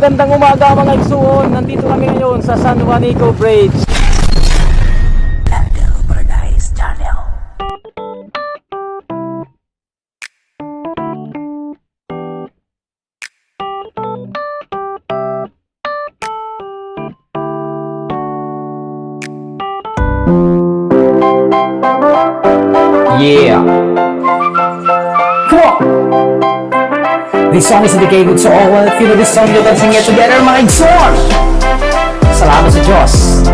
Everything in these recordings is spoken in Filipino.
Magandang umaga mga igsuon. Nandito kami ngayon sa San Juanico Bridge. Cardel Paradise Channel. Yeah! Come on! This song is dedicated to all. If you know this song, you can sing it together, mga igsoon! Salamat sa Diyos.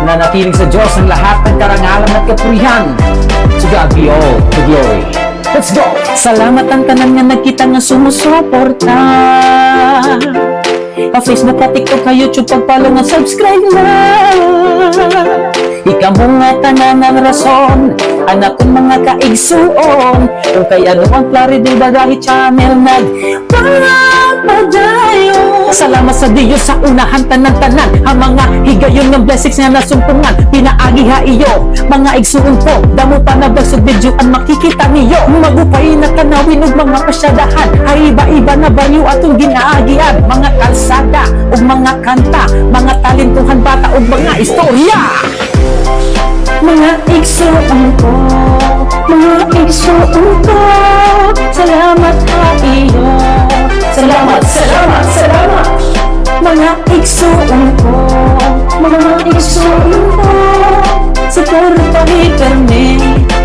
Nanatiling sa Diyos ang lahat ng karangalan at kapurihan. To God be all the glory. Let's go! Salamat ang tanan nga nagkita nga sumusuporta. Pa-Facebook, pa-TikTok, ka YouTube, pag-follow nga subscribe na. Ikaw mo nga tanan ng rason, anak kong mga kaigsuon. Kung kaya ano ang Claridel Badahe Channel nagpapadayo. Salamat sa Diyos sa unahan tanan-tanan, ang mga higayon ng blessings nga nasumpungan. Pinaagi ha iyo, mga igsuon po, damo pa na ba sa video ang makikita niyo. Magupay na tanawin ug mga pasyadahan, ay iba-iba na banyo atong ginaagian. Mga kalsada ug mga kanta, mga talentuhan bata ug mga istorya. Mga igsuon ko, mga igsuon ko, salamat ha iyo. Salamat, salamat, salamat. Mga igsuon ko, mga igsuon ko, suportahin kami.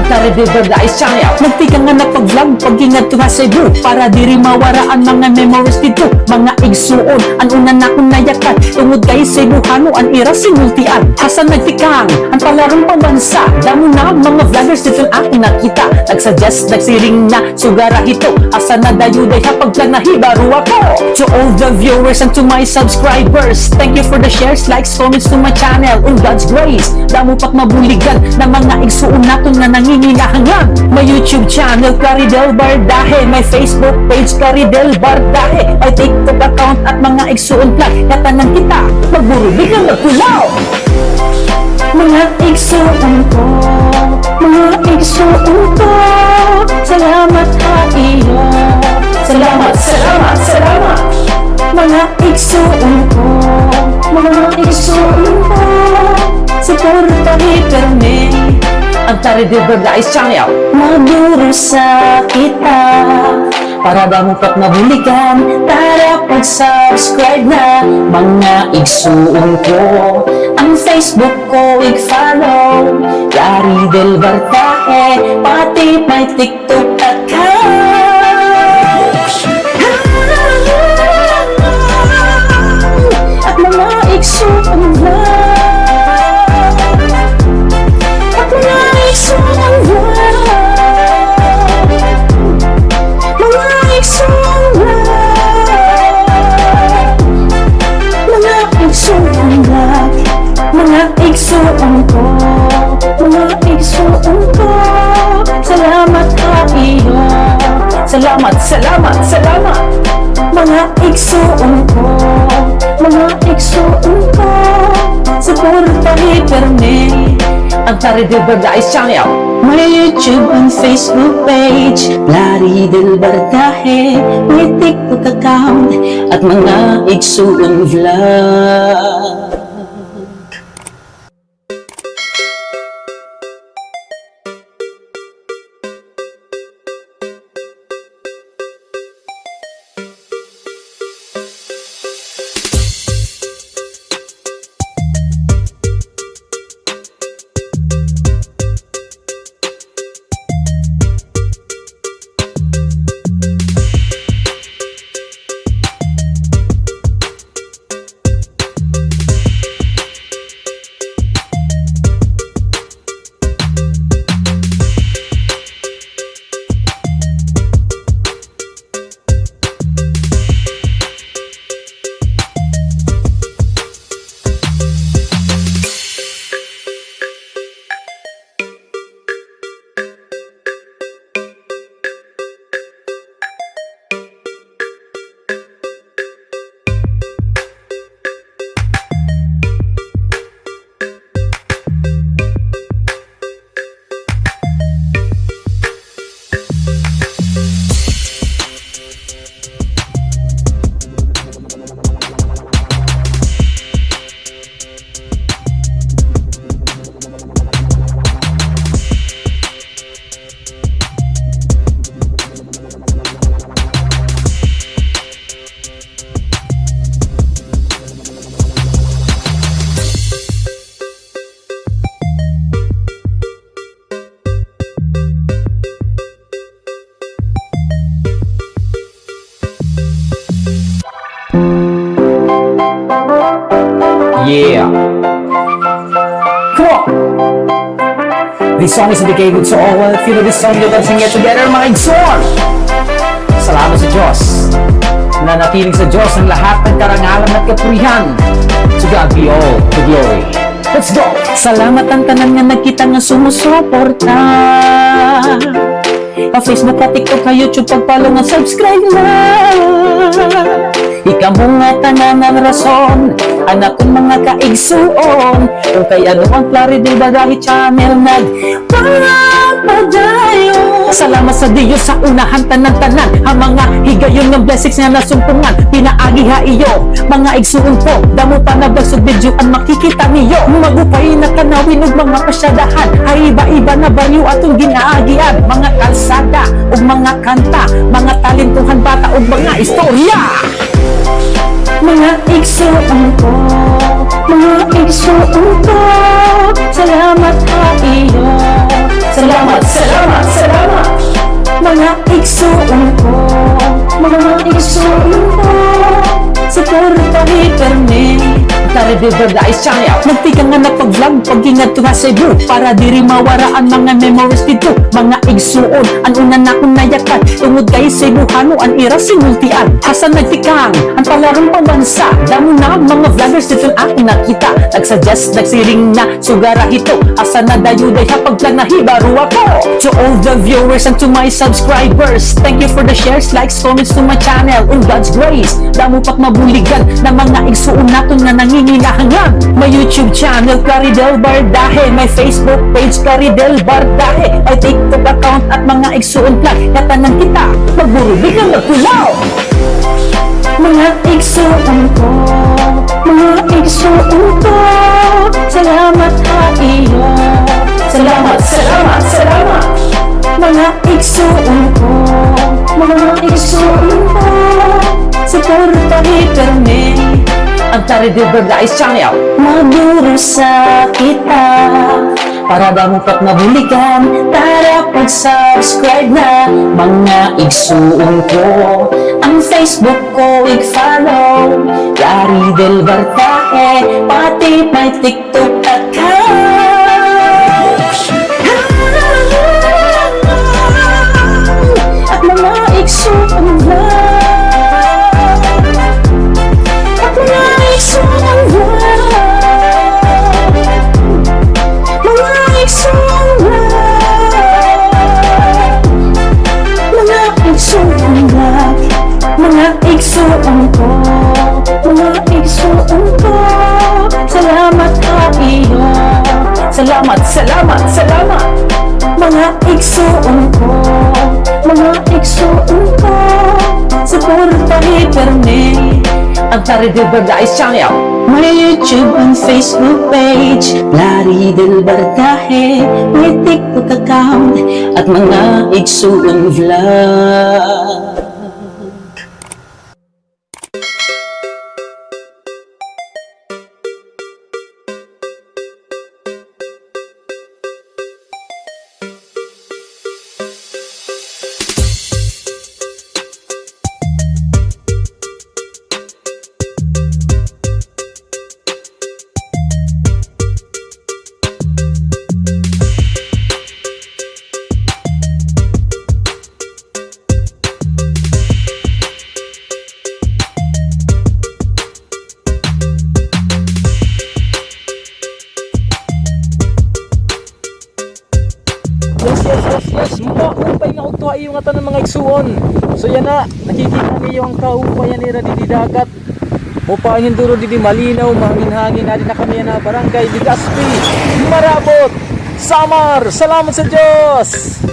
Claridel Badahe Channel. Nagtika nga napag-vlog pag-ingat to sa Cebu, para diri mawaraan mga memories dito. Mga igsuon, ang una na akong nayakan, tungod kay Cebuhano ang ira sinultian. Hasan nagtikang, ang palarong pambansa, damo na mga vloggers dito ang aking nakita. Nagsuggest, nagsiring na, sugara hito, asa na dayuday hapag lang nahibaro ako. To all the viewers and to my subscribers, thank you for the shares, likes, comments to my channel. On God's grace, damo pat mabuligan na mga igsuon naton na nangingilahangan. My YouTube channel, Claridel Badahe, my Facebook page, Claridel Badahe, my TikTok account at mga igsuon vlog. Katanan kita, magburubig ang magkulaw. Mga igsuon ko, mga igsuon ko, salamat ha iyo. Salamat, salamat, salamat. Mga igsuon ko, mga igsuon ko, suportahin kami. Ang Claridel Badahe Channel. Maduro sa kita, para damo pat mabuligan, tara pag-subscribe na. Mga igsuon ko, ang Facebook ko i-follow, Claridel Badahe, pati may TikTok account. At mga igsuon vlog, mga igsuon ko, mga igsuon ko, salamat ha iyo. Salamat, salamat, salamat. Mga igsuon ko, mga igsuon ko, suportahin kami. Ang Claridel Badahe Channel. My YouTube and Facebook page, Claridel Badahe, may TikTok account at mga igsuon vlog. Yeah. Come on. This song is dedicated to all. If you know this song, you can sing it together, mga igsoon. Salamat sa Diyos. Nanatiling sa Diyos ang lahat ng karangalan at kapurihan. To God be all the glory. Let's go! Salamat ang tanan nga nagkita nga sumusuporta. Facebook at TikTok ka YouTube pagpalo nga subscribe na. Ikaw mo nga tanan ang rason, anak kong mga kaigsuon. Kung kay ano ang Claridel Bagahe Channel nagpapadayo. Salamat sa Diyos sa unahan tanan-tanan, ang mga higayon ng blessings nga nasumpungan. Pinaagi ha iyo, mga igsuon ko, damo pa na bagsog video ang makikita niyo. Magupay na tanawin ug mga pasyadahan, ay iba-iba na baryo atong ginaagian. Mga kalsada ug mga kanta, mga talentuhan bata ug mga istorya. Mga igsuon ko, mga igsuon ko, salamat ha iyo. Salamat, salamat, salamat. Mga igsuon ko, mga igsuon ko, suportahi permi. Claridel Bagahe Channel. Nagtigang nga nagpag-vlog, pag-ingat to sa Cebu, para diri mawara ang mga memories dito. Mga igsuon, ang una na kong nayakan, tungod kay Cebuhano, ang ira sinultian. Asa nagtikang, ang palarong pambansa, damo na mga vloggers dito ako nakita. Nagsuggest, nagsiring na, sugara ito, asa na dayo-day hapag-vlog na hibaro ako. To all the viewers and to my subscribers, thank you for the shares, likes, comments to my channel. On God's grace, damo pat mabuligan na mga igsuon naton nga nangingilahangan. May YouTube channel, Claridel Bagahe. May Facebook page, Claridel Bagahe. May TikTok account at mga igsuon vlog. Katanan kita, magburubig ang nagkulaw. Mga igsuon ko, mga igsuon ko, salamat ha iyo. Salamat, salamat, salamat. Mga igsuon ko, mga igsuon ko, suportahi permi. Ang Claridel Bagahe Channel. Maduro sa kita, para damo pat mabuligan, tara pag-subscribe na. Mga igsuon ko, ang Facebook ko i-follow, Claridel Bagahe, pati may TikTok account. At mga igsuon vlog, mga igsuon ko, mga igsuon ko, salamat ha iyo. Salamat, salamat, salamat. Mga igsuon ko, mga igsuon ko, suportahi permi. Ang Claridel Bagahe Channel. May YouTube and Facebook page, Claridel Bagahe. May TikTok account at mga igsuon vlog. Yes, mukha nga ugto iyo nga tanan mga igsuon. So yan na, nakikita niyo ang kaupayan nila di dagat. Upahin duro di malinaw, mangin-hangin na kami na barangay Legazpi, Marabot, Samar. Salamat sa Diyos.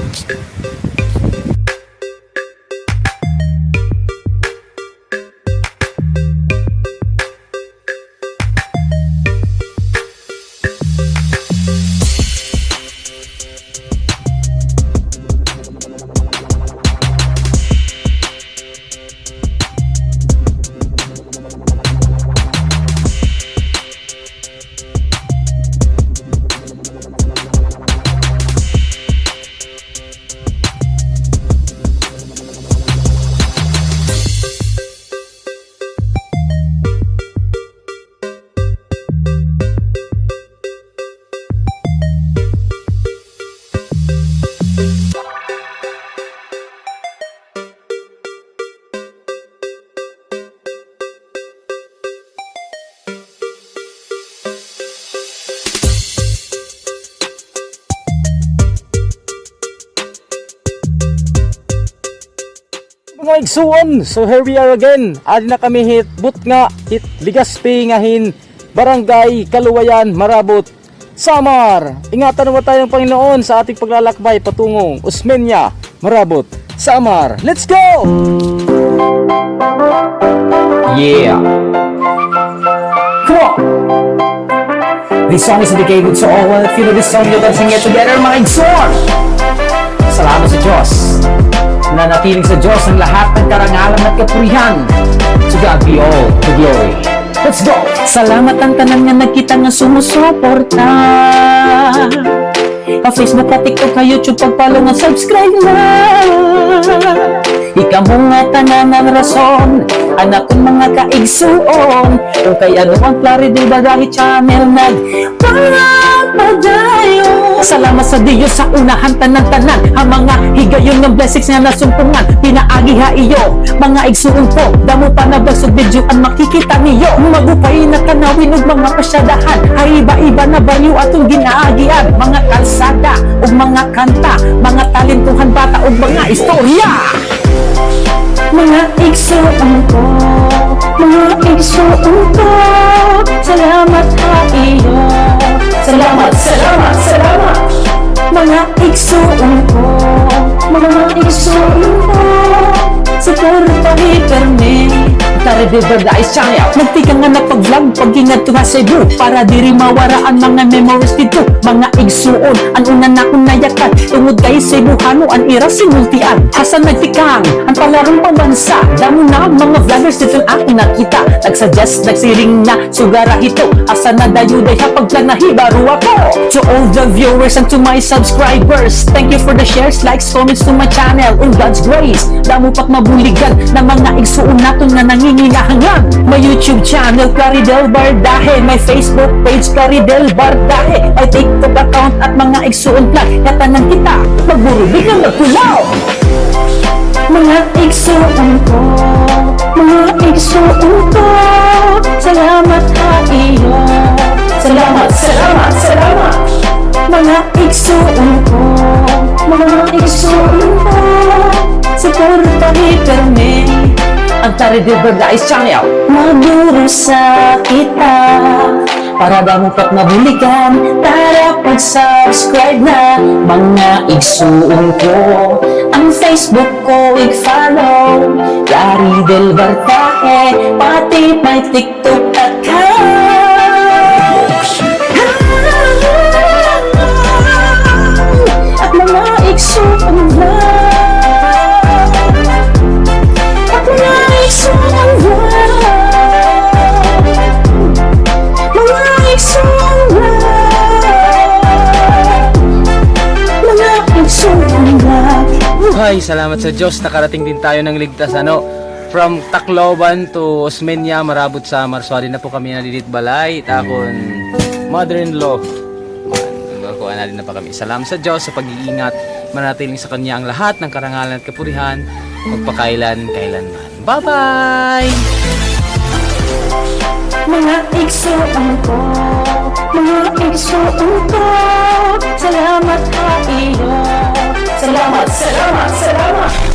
mga igsuon, so here we are again. Adi na kami hit Ligaspi ngahin, Barangay Kaluwayan, Marabot, Samar. Ingatan mo tayong Panginoon sa ating paglalakbay patungong Osmeña, Marabot, Samar. Let's go! Yeah. Come on. This song is dedicated to all. If you know this song, you can sing it together, mga igsoon. Salamat sa Diyos. Nanatiling sa Diyos ang lahat ng karangalan at kapurihan. To God be all the glory. Let's go! Salamat ang tanan nga nagkita nga sumusuporta. Pa-Facebook, pa-TikTok, YouTube, pag-follow nga subscribe na. Ikaw mo nga tanan ang rason, anak kong mga kaigsuon. Kung kay ano ang Claridel Badahe Channel nagpapadayo. Salamat sa Diyos sa unahan tanan-tanan, ang mga higayon ng blessings nga nasumpungan. Pinaagi ha iyo, mga igsuon ko, damo pa na basog video ang makikita niyo. Magupay na tanawin og mga pasyadahan, ay iba-iba na baliw atong ginaagian. Mga kalsada ug mga kanta, mga talentuhan bata ug mga istorya. Mga igsuon ko, mga igsuon ko, salamat ha iyo. Salamat, salamat, salamat. Mga igsuon ko, mga igsuon ko, suportahi permi. Claridel Badahe Channel. Nagtika nga na pag-vlog, pag-ingat to nga Cebu, para diri mawaraan mga memories dito. Mga igsuon, ang una na kong nayakan, tungod kay Cebuhano, ang ira sinultian. Asa nagtikang, ang palarong pambansa, damo na mga vloggers dito ang aking nakita. Nagsuggest, nagsiring na, sugara hito, asa na dayuday ha pagplanahi, baro ako. To all the viewers and to my subscribers, thank you for the shares, likes, comments to my channel. In God's grace, damo pat mabuligan na mga igsuon naton nga nanginginahanglan. My YouTube channel, Claridel Badahe, my Facebook page, Claridel Badahe, my TikTok account at mga igsuon vlog. Katanan kita, magburubig ng magkulaw. Mga igsuon ko, mga igsuon ko, salamat ha iyo. Salamat, salamat, salamat. Mga igsuon ko, mga igsuon ko, suportahi permi. Ang Claridel Badahe Channel. Maduro sa kita, para damo pat mabuligan, tara pag-subscribe na. Mga igsuon ko, ang Facebook ko i-follow, Claridel Badahe, pati may TikTok account. At mga igsuon vlog, at mga igsuon vlog, mga igsuon vlog, mga igsuon vlog. Ay, salamat sa Diyos, nakarating din tayo ng ligtas from Tacloban to Osmeña, Marabot, Samar. Sorry na po kami nadilit balay, takon mother-in-law. Kuha na din na pa kami. Salamat sa Diyos sa pag-iingat, manatiling sa Kanya ang lahat ng karangalan at kapurihan, magpakailan-kailanman. Bye-bye! Mga igsuon ko, mga igsuon ko, salamat ha iyo. Salamat, salamat, salamat.